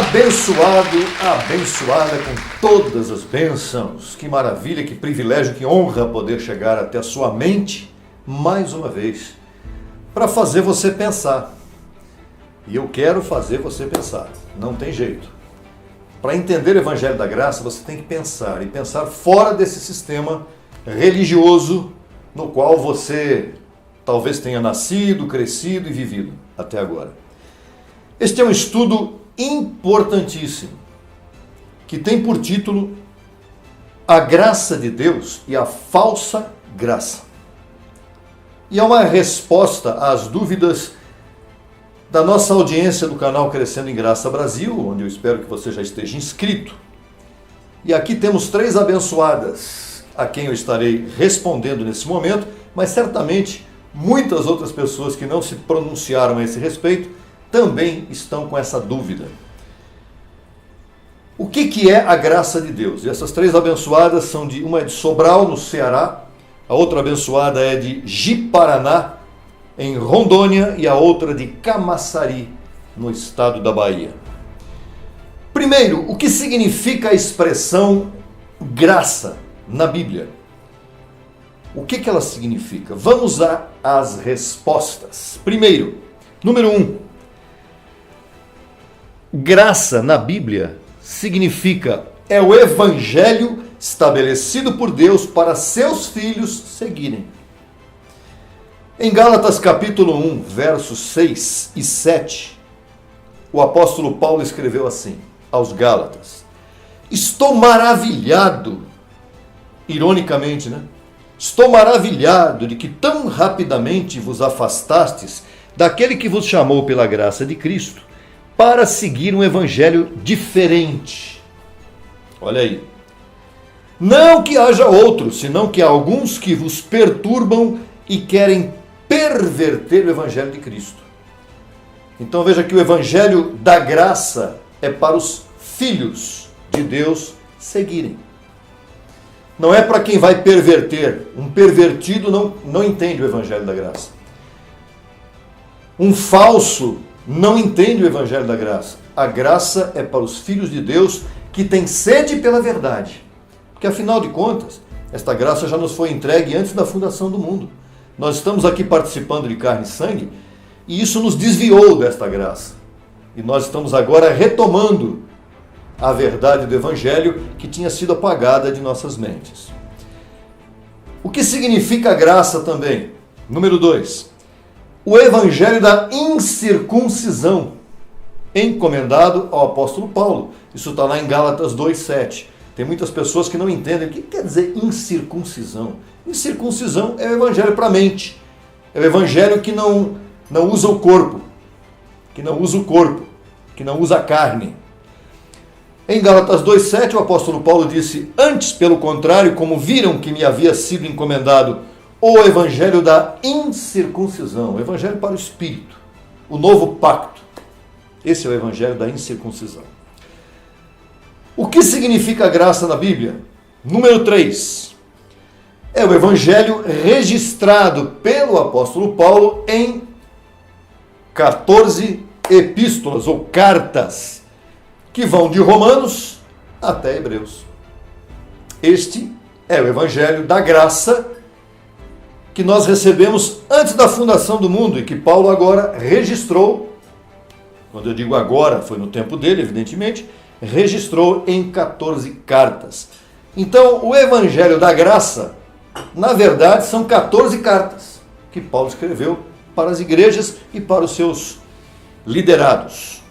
Abençoado, abençoada com todas as bênçãos. Que maravilha, que privilégio, que honra poder chegar até a sua mente mais uma vez para fazer você pensar. E eu quero fazer você pensar, não tem jeito. Para entender o Evangelho da Graça, você tem que pensar, e pensar fora desse sistema religioso no qual você talvez tenha nascido, crescido e vivido até agora. Este é um estudo importantíssimo, que tem por título A Graça de Deus e a Falsa Graça. E é uma resposta às dúvidas da nossa audiência do canal Crescendo em Graça Brasil, onde eu espero que você já esteja inscrito. E aqui temos 3 abençoadas, a quem eu estarei respondendo nesse momento, mas certamente muitas outras pessoas que não se pronunciaram a esse respeito também estão com essa dúvida. O que é a graça de Deus? E essas 3 abençoadas são uma é de Sobral, no Ceará, a outra abençoada é de Ji-Paraná, em Rondônia, e a outra de Camaçari, no estado da Bahia. Primeiro, o que significa a expressão graça na Bíblia? O que ela significa? Vamos às respostas. Primeiro, número 1. Graça na Bíblia significa é o evangelho estabelecido por Deus para seus filhos seguirem. Em Gálatas capítulo 1, versos 6 e 7, o apóstolo Paulo escreveu assim aos Gálatas: estou maravilhado, ironicamente, né? Estou maravilhado de que tão rapidamente vos afastastes daquele que vos chamou pela graça de Cristo para seguir um evangelho diferente. Olha aí. Não que haja outros, senão que há alguns que vos perturbam e querem perverter o evangelho de Cristo. Então veja que o evangelho da graça é para os filhos de Deus seguirem. Não é para quem vai perverter. Um pervertido não entende o evangelho da graça. Um falso não entende o evangelho da graça. A graça é para os filhos de Deus que têm sede pela verdade. Porque afinal de contas, esta graça já nos foi entregue antes da fundação do mundo. Nós estamos aqui participando de carne e sangue e isso nos desviou desta graça. E nós estamos agora retomando a verdade do evangelho que tinha sido apagada de nossas mentes. O que significa graça também? Número 2. O evangelho da incircuncisão, encomendado ao apóstolo Paulo. Isso está lá em Gálatas 2,7. Tem muitas pessoas que não entendem o que quer dizer incircuncisão. Incircuncisão é o evangelho para a mente. É o evangelho que não usa o corpo. Que não usa a carne. Em Gálatas 2,7, o apóstolo Paulo disse: antes, pelo contrário, como viram que me havia sido encomendado o evangelho da incircuncisão, o evangelho para o Espírito, o novo pacto. Esse é o evangelho da incircuncisão. O que significa graça na Bíblia? Número 3. É o evangelho registrado pelo apóstolo Paulo em 14 epístolas ou cartas, que vão de Romanos até Hebreus. Este é o evangelho da graça que nós recebemos antes da fundação do mundo e que Paulo agora registrou. Quando eu digo agora, foi no tempo dele, evidentemente, registrou em 14 cartas. Então, o evangelho da graça, na verdade, são 14 cartas que Paulo escreveu para as igrejas e para os seus liderados.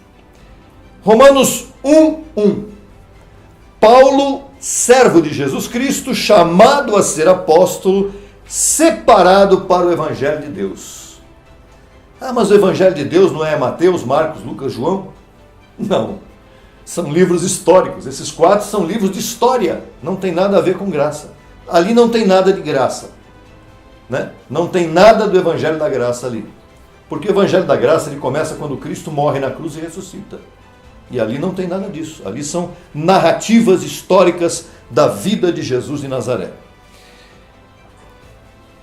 Romanos 1:1. Paulo, servo de Jesus Cristo, chamado a ser apóstolo, separado para o evangelho de Deus. Ah, mas o evangelho de Deus não é Mateus, Marcos, Lucas, João? Não. São livros históricos. Esses 4 são livros de história. Não tem nada a ver com graça. Ali não tem nada de graça, né? Não tem nada do evangelho da graça ali. Porque o evangelho da graça ele começa quando Cristo morre na cruz e ressuscita. E ali não tem nada disso. Ali são narrativas históricas da vida de Jesus de Nazaré.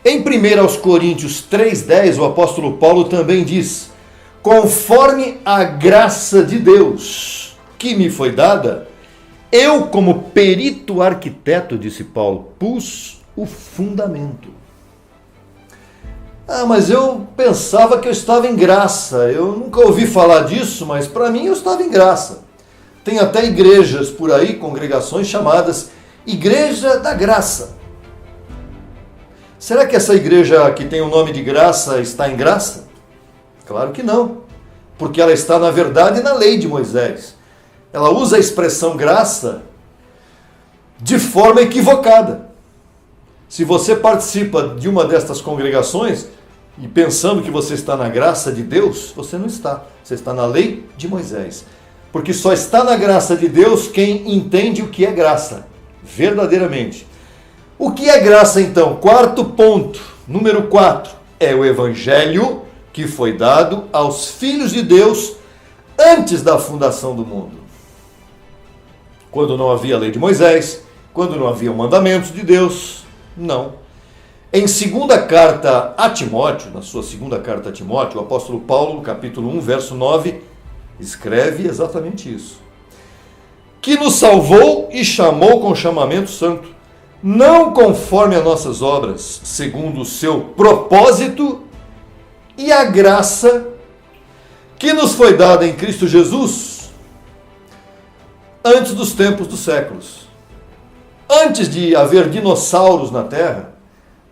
Em 1 Coríntios 3,10, o apóstolo Paulo também diz: conforme a graça de Deus que me foi dada, eu, como perito arquiteto, disse Paulo, pus o fundamento. Mas eu pensava que eu estava em graça. Eu nunca ouvi falar disso, mas para mim eu estava em graça. Tem até igrejas por aí, congregações chamadas Igreja da Graça. Será que essa igreja que tem o nome de graça está em graça? Claro que não, porque ela está, na verdade, na lei de Moisés. Ela usa a expressão graça de forma equivocada. Se você participa de uma destas congregações e pensando que você está na graça de Deus, você não está. Você está na lei de Moisés. Porque só está na graça de Deus quem entende o que é graça, verdadeiramente. O que é graça, então? Quarto ponto, número 4, é o evangelho que foi dado aos filhos de Deus antes da fundação do mundo. Quando não havia a lei de Moisés, quando não havia mandamentos de Deus, não. Em segunda carta a Timóteo, na sua segunda carta a Timóteo, o apóstolo Paulo, no capítulo 1, verso 9, escreve exatamente isso. Que nos salvou e chamou com chamamento santo, não conforme as nossas obras, segundo o seu propósito e a graça que nos foi dada em Cristo Jesus antes dos tempos dos séculos. Antes de haver dinossauros na Terra,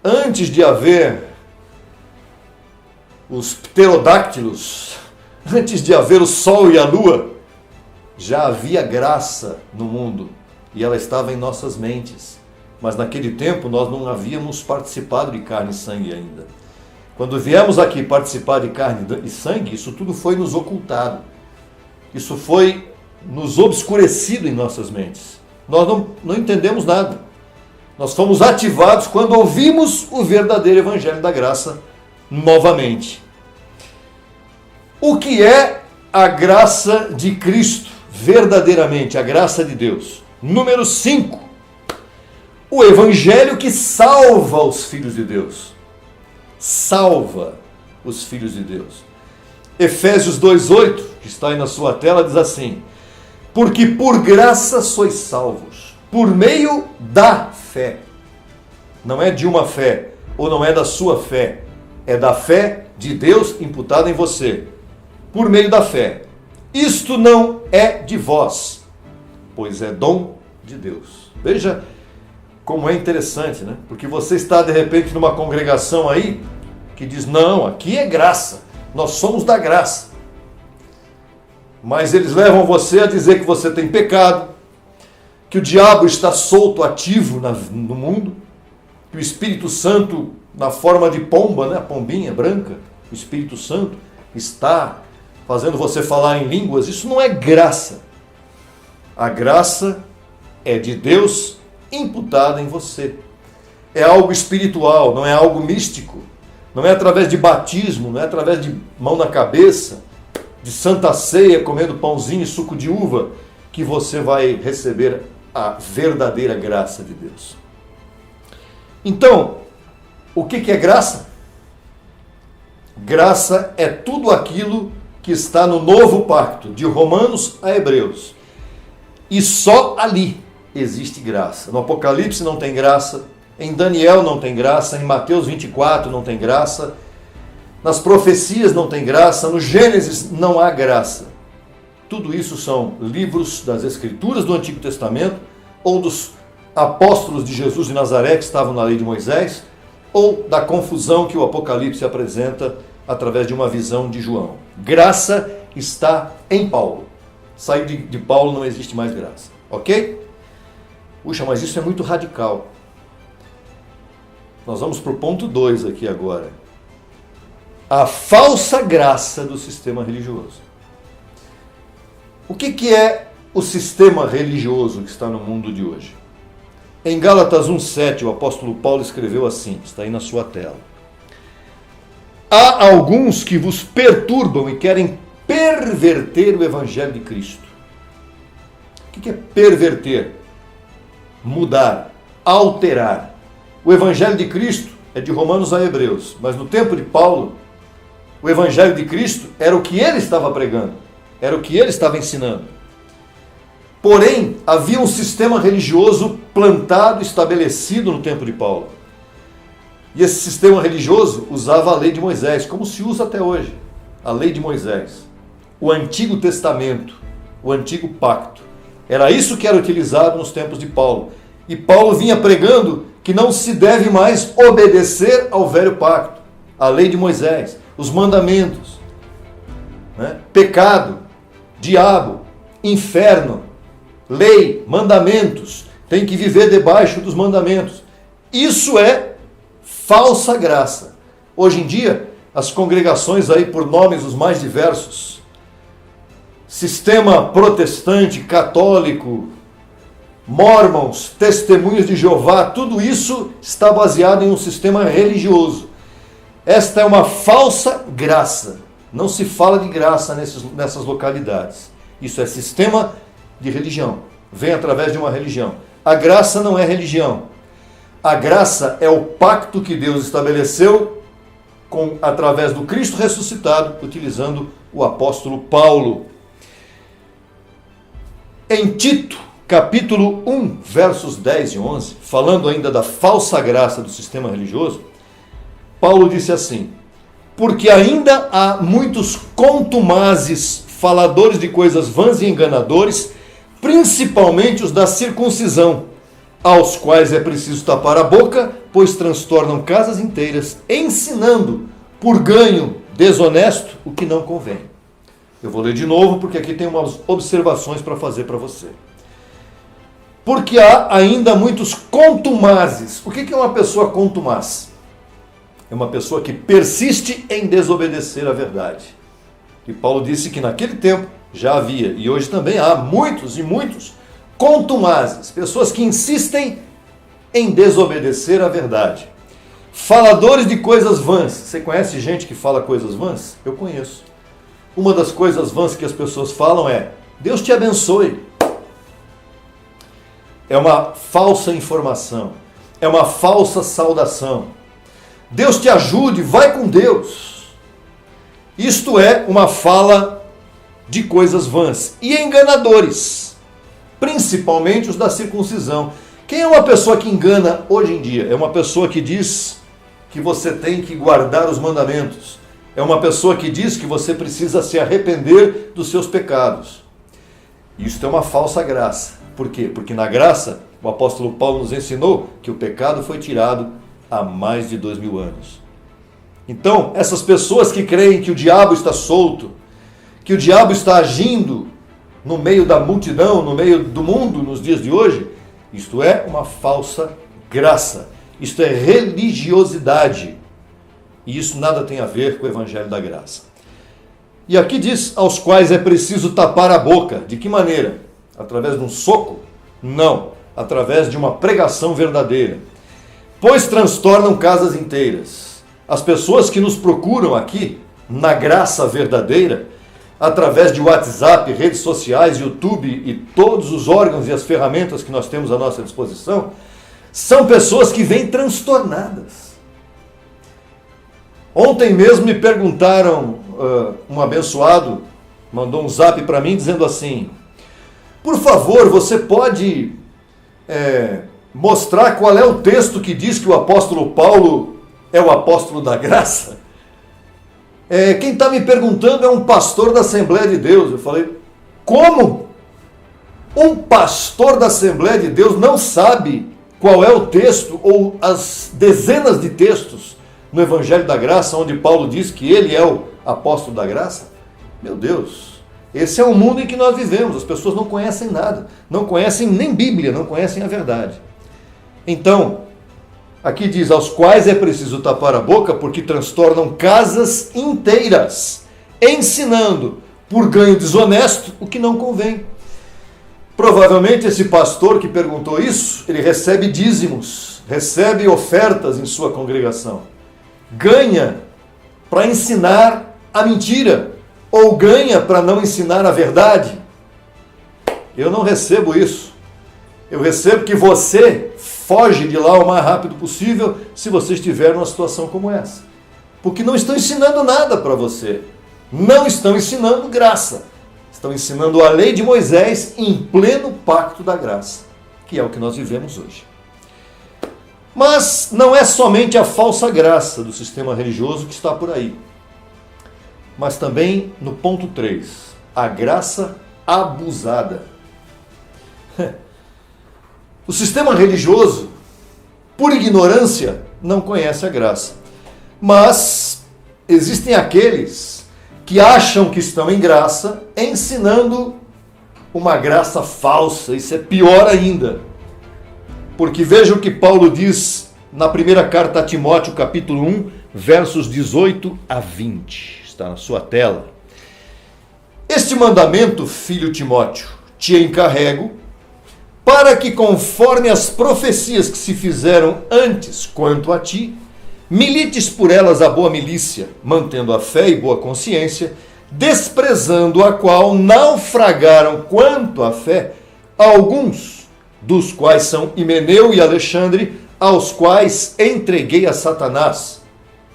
antes de haver os pterodáctilos, antes de haver o Sol e a Lua, já havia graça no mundo e ela estava em nossas mentes. Mas naquele tempo nós não havíamos participado de carne e sangue ainda. Quando viemos aqui participar de carne e sangue, isso tudo foi nos ocultado. Isso foi nos obscurecido em nossas mentes. Nós não entendemos nada. Nós fomos ativados quando ouvimos o verdadeiro evangelho da graça novamente. O que é a graça de Cristo, verdadeiramente, a graça de Deus? Número 5, o evangelho que salva os filhos de Deus. Salva os filhos de Deus. Efésios 2,8, que está aí na sua tela, diz assim: porque por graça sois salvos, por meio da fé. Não é de uma fé, ou não é da sua fé, é da fé de Deus imputada em você, por meio da fé. Isto não é de vós, pois é dom de Deus. Veja como é interessante, né? Porque você está de repente numa congregação aí que diz, não, aqui é graça, nós somos da graça. Mas eles levam você a dizer que você tem pecado, que o diabo está solto, ativo no mundo, que o Espírito Santo, na forma de pomba, né, a pombinha branca, o Espírito Santo está fazendo você falar em línguas. Isso não é graça. A graça é de Deus imputada em você. É algo espiritual, não é algo místico. Não é através de batismo, não é através de mão na cabeça, de santa ceia, comendo pãozinho e suco de uva, que você vai receber a verdadeira graça de Deus. Então, o que é graça? Graça é tudo aquilo que está no novo pacto, de Romanos a Hebreus. E só ali existe graça. No Apocalipse não tem graça, em Daniel não tem graça, em Mateus 24 não tem graça, nas profecias não tem graça, no Gênesis não há graça. Tudo isso são livros das Escrituras do Antigo Testamento, ou dos apóstolos de Jesus de Nazaré que estavam na lei de Moisés, ou da confusão que o Apocalipse apresenta através de uma visão de João. Graça está em Paulo. Saiu de Paulo, não existe mais graça. Ok? Puxa, mas isso é muito radical. Nós vamos para o ponto 2 aqui agora. A falsa graça do sistema religioso. O que é o sistema religioso que está no mundo de hoje? Em Gálatas 1,7, o apóstolo Paulo escreveu assim, está aí na sua tela. Há alguns que vos perturbam e querem perverter o evangelho de Cristo. O que é perverter? Mudar, alterar. O evangelho de Cristo é de Romanos a Hebreus, mas no tempo de Paulo, o evangelho de Cristo era o que ele estava pregando, era o que ele estava ensinando. Porém, havia um sistema religioso plantado, estabelecido no tempo de Paulo. E esse sistema religioso usava a lei de Moisés, como se usa até hoje. A lei de Moisés. O Antigo Testamento, o Antigo Pacto. Era isso que era utilizado nos tempos de Paulo. E Paulo vinha pregando que não se deve mais obedecer ao velho pacto, a lei de Moisés, os mandamentos, né? Pecado, diabo, inferno, lei, mandamentos, tem que viver debaixo dos mandamentos. Isso é falsa graça. Hoje em dia, as congregações aí por nomes os mais diversos, sistema protestante, católico, Mormons, Testemunhas de Jeová, tudo isso está baseado em um sistema religioso. Esta é uma falsa graça. Não se fala de graça nessas localidades. Isso é sistema de religião. Vem através de uma religião. A graça não é religião. A graça é o pacto que Deus estabeleceu através do Cristo ressuscitado, utilizando o apóstolo Paulo. Em Tito, capítulo 1, versos 10 e 11, falando ainda da falsa graça do sistema religioso, Paulo disse assim: porque ainda há muitos contumazes, faladores de coisas vãs e enganadores, principalmente os da circuncisão, aos quais é preciso tapar a boca, pois transtornam casas inteiras, ensinando por ganho desonesto o que não convém. Eu vou ler de novo, porque aqui tem umas observações para fazer para você. Porque há ainda muitos contumazes. O que é uma pessoa contumaz? É uma pessoa que persiste em desobedecer a verdade. E Paulo disse que naquele tempo já havia, e hoje também há muitos e muitos contumazes, pessoas que insistem em desobedecer a verdade. Faladores de coisas vãs. Você conhece gente que fala coisas vãs? Eu conheço. Uma das coisas vãs que as pessoas falam é: Deus te abençoe. É uma falsa informação. É uma falsa saudação. Deus te ajude, vai com Deus. Isto é uma fala de coisas vãs e enganadores, principalmente os da circuncisão. Quem é uma pessoa que engana hoje em dia? É uma pessoa que diz que você tem que guardar os mandamentos. É uma pessoa que diz que você precisa se arrepender dos seus pecados. Isso é uma falsa graça. Por quê? Porque na graça, o apóstolo Paulo nos ensinou que o pecado foi tirado há mais de 2000 anos. Então, essas pessoas que creem que o diabo está solto, que o diabo está agindo no meio da multidão, no meio do mundo nos dias de hoje, isto é uma falsa graça. Isto é religiosidade. E isso nada tem a ver com o evangelho da graça. E aqui diz, aos quais é preciso tapar a boca. De que maneira? Através de um soco? Não. Através de uma pregação verdadeira. Pois transtornam casas inteiras. As pessoas que nos procuram aqui, na graça verdadeira, através de WhatsApp, redes sociais, YouTube e todos os órgãos e as ferramentas que nós temos à nossa disposição, são pessoas que vêm transtornadas. Ontem mesmo me perguntaram, um abençoado mandou um zap para mim dizendo assim: por favor, você pode mostrar qual é o texto que diz que o apóstolo Paulo é o apóstolo da graça? Quem está me perguntando é um pastor da Assembleia de Deus. Eu falei: como? Um pastor da Assembleia de Deus não sabe qual é o texto ou as dezenas de textos no Evangelho da Graça onde Paulo diz que ele é o apóstolo da graça? Meu Deus, esse é o mundo em que nós vivemos. As pessoas não conhecem nada, não conhecem nem Bíblia, não conhecem a verdade. Então, aqui diz, aos quais é preciso tapar a boca, porque transtornam casas inteiras, ensinando por ganho desonesto o que não convém. Provavelmente esse pastor que perguntou isso, ele recebe dízimos, recebe ofertas em sua congregação. Ganha para ensinar a mentira, ou ganha para não ensinar a verdade. Eu não recebo isso. Eu recebo que você foge de lá o mais rápido possível se você estiver numa situação como essa. Porque não estão ensinando nada para você. Não estão ensinando graça. Estão ensinando a lei de Moisés em pleno pacto da graça, que é o que nós vivemos hoje. Mas não é somente a falsa graça do sistema religioso que está por aí, mas também no ponto 3, a graça abusada. O sistema religioso, por ignorância, não conhece a graça. Mas existem aqueles que acham que estão em graça, ensinando uma graça falsa. Isso é pior ainda. Porque veja o que Paulo diz na primeira carta a Timóteo, capítulo 1, versos 18 a 20. Está na sua tela. Este mandamento, filho Timóteo, te encarrego, para que, conforme as profecias que se fizeram antes quanto a ti, milites por elas a boa milícia, mantendo a fé e boa consciência, desprezando a qual naufragaram quanto à fé alguns, dos quais são Himeneu e Alexandre, aos quais entreguei a Satanás.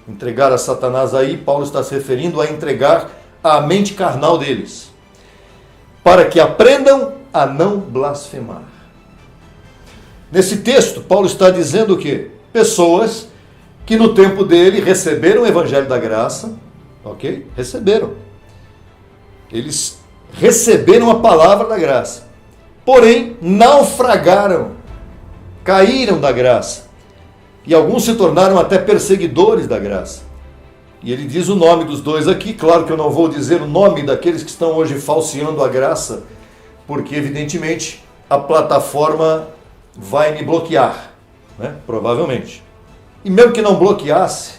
Entregar a Satanás aí, Paulo está se referindo a entregar a mente carnal deles, para que aprendam a não blasfemar. Nesse texto, Paulo está dizendo que pessoas que no tempo dele receberam o evangelho da graça, ok? Receberam. Eles receberam a palavra da graça, porém naufragaram, caíram da graça, e alguns se tornaram até perseguidores da graça. E ele diz o nome dos dois aqui. Claro que eu não vou dizer o nome daqueles que estão hoje falseando a graça, porque evidentemente a plataforma vai me bloquear, né? Provavelmente. E mesmo que não bloqueasse,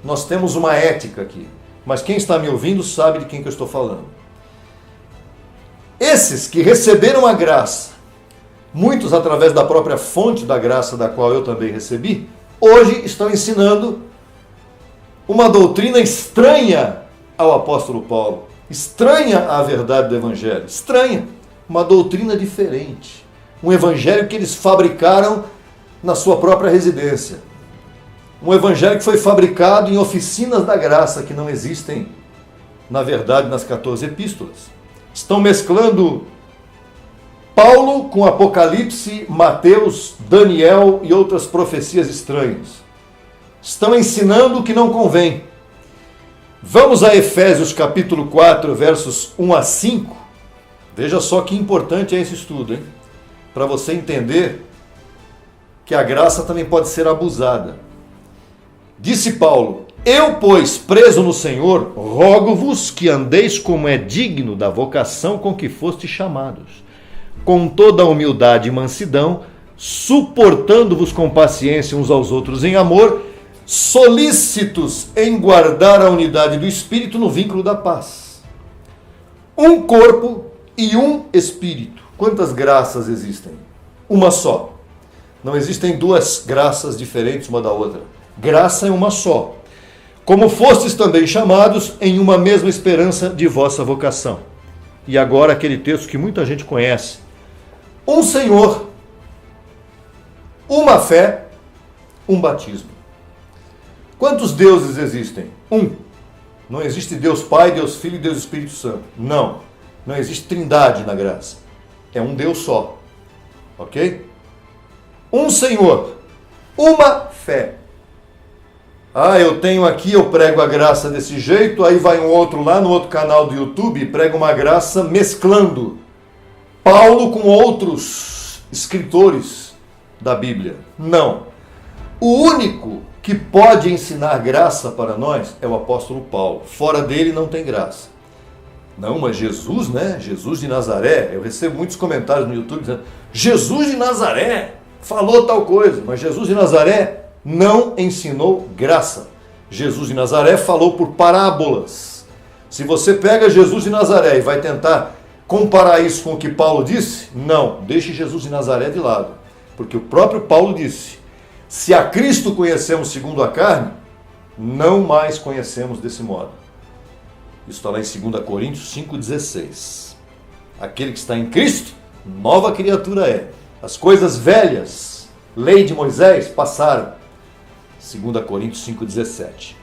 nós temos uma ética aqui. Mas quem está me ouvindo sabe de quem que eu estou falando. Esses que receberam a graça, muitos através da própria fonte da graça da qual eu também recebi, hoje estão ensinando uma doutrina estranha ao apóstolo Paulo, estranha à verdade do evangelho, estranha, uma doutrina diferente, um evangelho que eles fabricaram na sua própria residência, um evangelho que foi fabricado em oficinas da graça que não existem, na verdade, nas 14 epístolas. Estão mesclando Paulo com Apocalipse, Mateus, Daniel e outras profecias estranhas. Estão ensinando o que não convém. Vamos a Efésios capítulo 4, versos 1 a 5. Veja só que importante é esse estudo, hein? Para você entender que a graça também pode ser abusada. Disse Paulo: eu, pois, preso no Senhor, rogo-vos que andeis como é digno da vocação com que fostes chamados, com toda a humildade e mansidão, suportando-vos com paciência uns aos outros em amor, solícitos em guardar a unidade do Espírito no vínculo da paz. Um corpo e um Espírito. Quantas graças existem? Uma só. Não existem duas graças diferentes uma da outra. Graça é uma só. Como fostes também chamados em uma mesma esperança de vossa vocação. E agora aquele texto que muita gente conhece. Um Senhor, uma fé, um batismo. Quantos deuses existem? Um. Não existe Deus Pai, Deus Filho e Deus Espírito Santo. Não. Não existe trindade na graça. É um Deus só. Ok? Um Senhor, uma fé. Ah, eu tenho aqui, eu prego a graça desse jeito, aí vai um outro lá no outro canal do YouTube e prega uma graça mesclando Paulo com outros escritores da Bíblia. Não. O único que pode ensinar graça para nós é o apóstolo Paulo. Fora dele não tem graça. Não, mas Jesus, né? Jesus de Nazaré. Eu recebo muitos comentários no YouTube dizendo: Jesus de Nazaré falou tal coisa, mas Jesus de Nazaré não ensinou graça. Jesus de Nazaré falou por parábolas. Se você pega Jesus de Nazaré e vai tentar comparar isso com o que Paulo disse, não, deixe Jesus de Nazaré de lado. Porque o próprio Paulo disse: se a Cristo conhecemos segundo a carne, não mais conhecemos desse modo. Isso está lá em 2 Coríntios 5,16. Aquele que está em Cristo, nova criatura é. As coisas velhas, lei de Moisés, passaram. 2 Coríntios 5,17.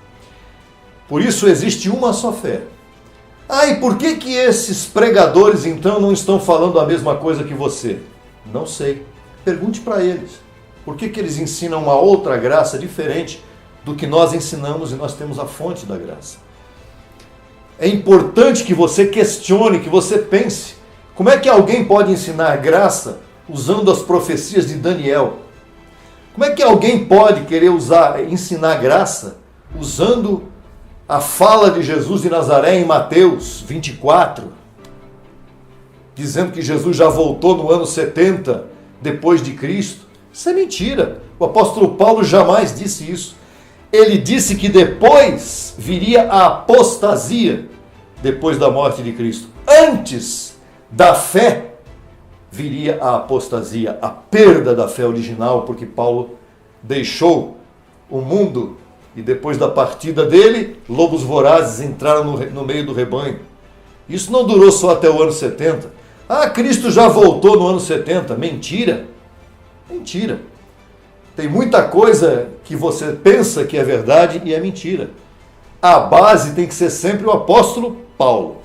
Por isso existe uma só fé. E por que esses pregadores então não estão falando a mesma coisa que você? Não sei. Pergunte para eles. Por que eles ensinam uma outra graça diferente do que nós ensinamos e nós temos a fonte da graça? É importante que você questione, que você pense. Como é que alguém pode ensinar graça usando as profecias de Daniel? Como é que alguém pode querer ensinar graça usando a fala de Jesus de Nazaré em Mateus 24, dizendo que Jesus já voltou no ano 70 depois de Cristo? Isso é mentira. O apóstolo Paulo jamais disse isso. Ele disse que depois viria a apostasia, depois da morte de Cristo. Antes da fé viria a apostasia, a perda da fé original, porque Paulo deixou o mundo e depois da partida dele, lobos vorazes entraram no meio do rebanho. Isso não durou só até o ano 70. Cristo já voltou no ano 70. Mentira. Mentira. Tem muita coisa que você pensa que é verdade e é mentira. A base tem que ser sempre o apóstolo Paulo.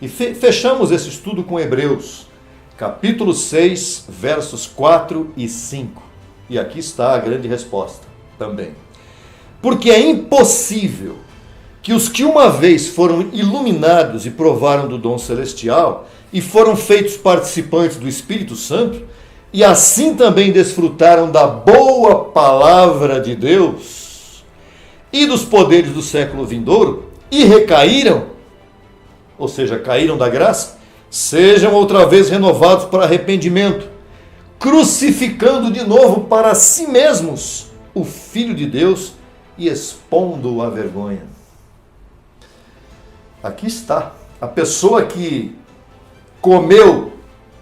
E fechamos esse estudo com Hebreus, capítulo 6, versos 4 e 5. E aqui está a grande resposta também. Porque é impossível que os que uma vez foram iluminados e provaram do dom celestial e foram feitos participantes do Espírito Santo, e assim também desfrutaram da boa palavra de Deus e dos poderes do século vindouro, e recaíram, ou seja, caíram da graça, sejam outra vez renovados para arrependimento, crucificando de novo para si mesmos o Filho de Deus e expondo-o à vergonha. Aqui está. A pessoa que comeu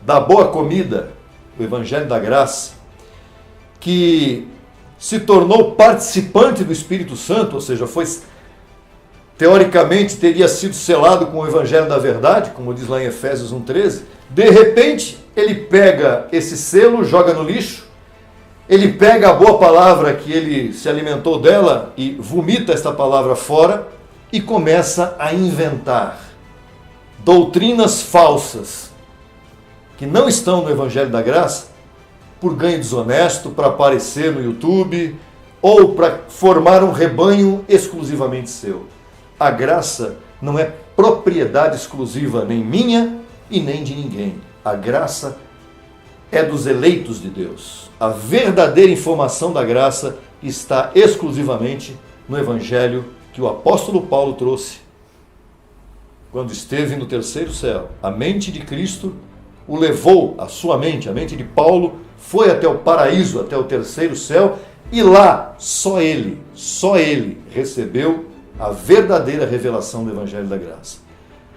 da boa comida, o Evangelho da Graça, que se tornou participante do Espírito Santo, ou seja, teoricamente teria sido selado com o Evangelho da Verdade, como diz lá em Efésios 1,13, de repente ele pega esse selo, joga no lixo, ele pega a boa palavra que ele se alimentou dela e vomita esta palavra fora e começa a inventar doutrinas falsas que não estão no Evangelho da Graça, por ganho desonesto, para aparecer no YouTube ou para formar um rebanho exclusivamente seu. A graça não é propriedade exclusiva nem minha e nem de ninguém. A graça é dos eleitos de Deus. A verdadeira informação da graça está exclusivamente no Evangelho que o apóstolo Paulo trouxe quando esteve no terceiro céu. A mente de Cristo o levou, a sua mente, a mente de Paulo, foi até o paraíso, até o terceiro céu, e lá só ele recebeu a verdadeira revelação do Evangelho da Graça.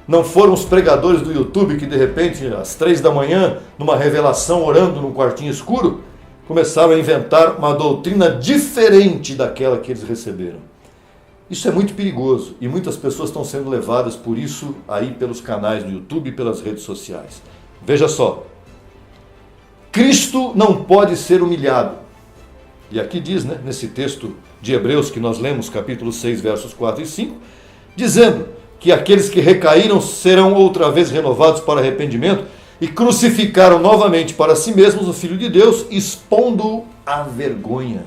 Não foram os pregadores do YouTube que de repente, às 3 da manhã, numa revelação, orando num quartinho escuro, começaram a inventar uma doutrina diferente daquela que eles receberam. Isso é muito perigoso e muitas pessoas estão sendo levadas por isso aí pelos canais do YouTube e pelas redes sociais. Veja só, Cristo não pode ser humilhado. E aqui diz, nesse texto de Hebreus que nós lemos, capítulo 6, versos 4 e 5, dizendo que aqueles que recaíram serão outra vez renovados para arrependimento e crucificaram novamente para si mesmos o Filho de Deus, expondo-o à vergonha,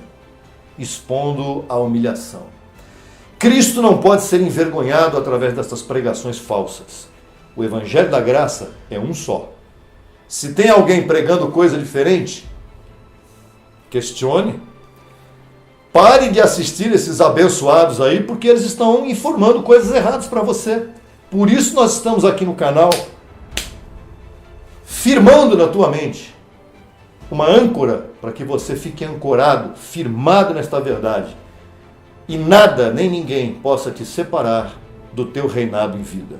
expondo-o à humilhação. Cristo não pode ser envergonhado através dessas pregações falsas. O Evangelho da Graça é um só. Se tem alguém pregando coisa diferente, questione. Pare de assistir esses abençoados aí, porque eles estão informando coisas erradas para você. Por isso nós estamos aqui no canal, firmando na tua mente uma âncora para que você fique ancorado, firmado nesta verdade. E nada, nem ninguém possa te separar do teu reinado em vida.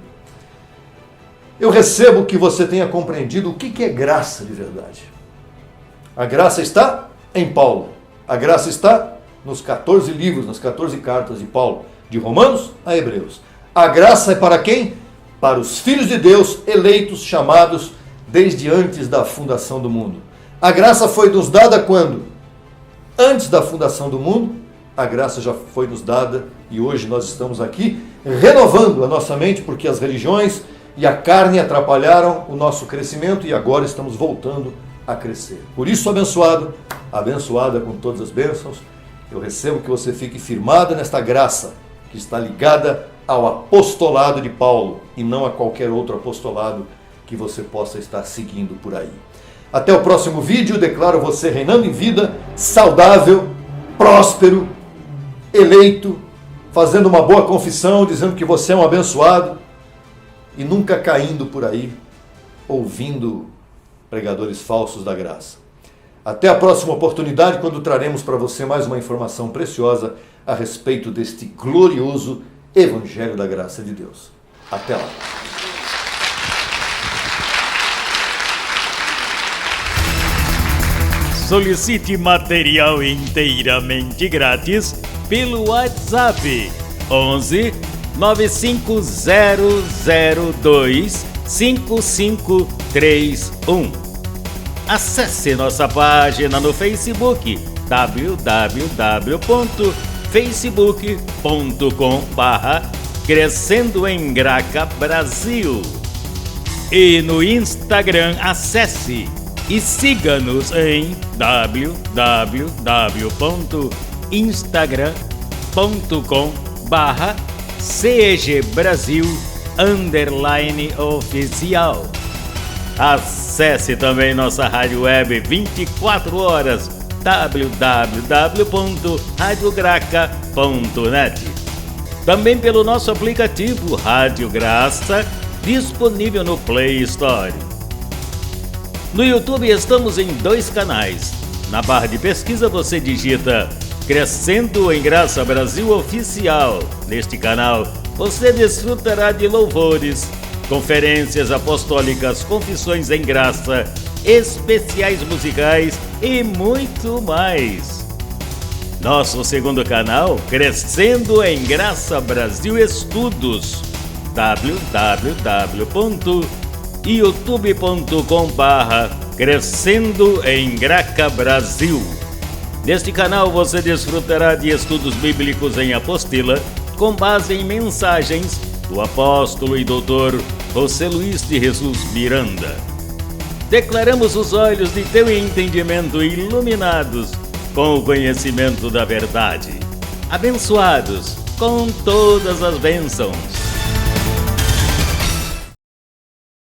Eu recebo que você tenha compreendido o que é graça de verdade. A graça está em Paulo. A graça está nos 14 livros, nas 14 cartas de Paulo, de Romanos a Hebreus. A graça é para quem? Para os filhos de Deus, eleitos, chamados desde antes da fundação do mundo. A graça foi nos dada quando? Antes da fundação do mundo, a graça já foi nos dada e hoje nós estamos aqui renovando a nossa mente, porque as religiões e a carne atrapalharam o nosso crescimento e agora estamos voltando a crescer. Por isso, abençoado, abençoada com todas as bênçãos, eu recebo que você fique firmada nesta graça que está ligada ao apostolado de Paulo e não a qualquer outro apostolado que você possa estar seguindo por aí. Até o próximo vídeo. Declaro você reinando em vida, saudável, próspero, eleito, fazendo uma boa confissão, dizendo que você é um abençoado e nunca caindo por aí, ouvindo pregadores falsos da graça. Até a próxima oportunidade, quando traremos para você mais uma informação preciosa a respeito deste glorioso Evangelho da Graça de Deus. Até lá. Solicite material inteiramente grátis pelo WhatsApp 11 95002 5531. Acesse nossa página no Facebook www.facebook.com/Crescendo em Graca Brasil e no Instagram acesse e siga-nos em www.instagram.com/CEGBrasil_oficial. Acesse também nossa rádio web 24 horas www.radiograca.net. Também pelo nosso aplicativo Rádio Graça, disponível no Play Store. No YouTube estamos em 2 canais. Na barra de pesquisa você digita Crescendo em Graça Brasil Oficial. Neste canal você desfrutará de louvores, conferências apostólicas, confissões em graça, especiais musicais e muito mais. Nosso segundo canal, Crescendo em Graça Brasil Estudos, www.youtube.com/Crescendo em Graca Brasil. Neste canal você desfrutará de estudos bíblicos em apostila, com base em mensagens do apóstolo e doutor José Luiz de Jesus Miranda. Declaramos os olhos de teu entendimento iluminados com o conhecimento da verdade, abençoados com todas as bênçãos.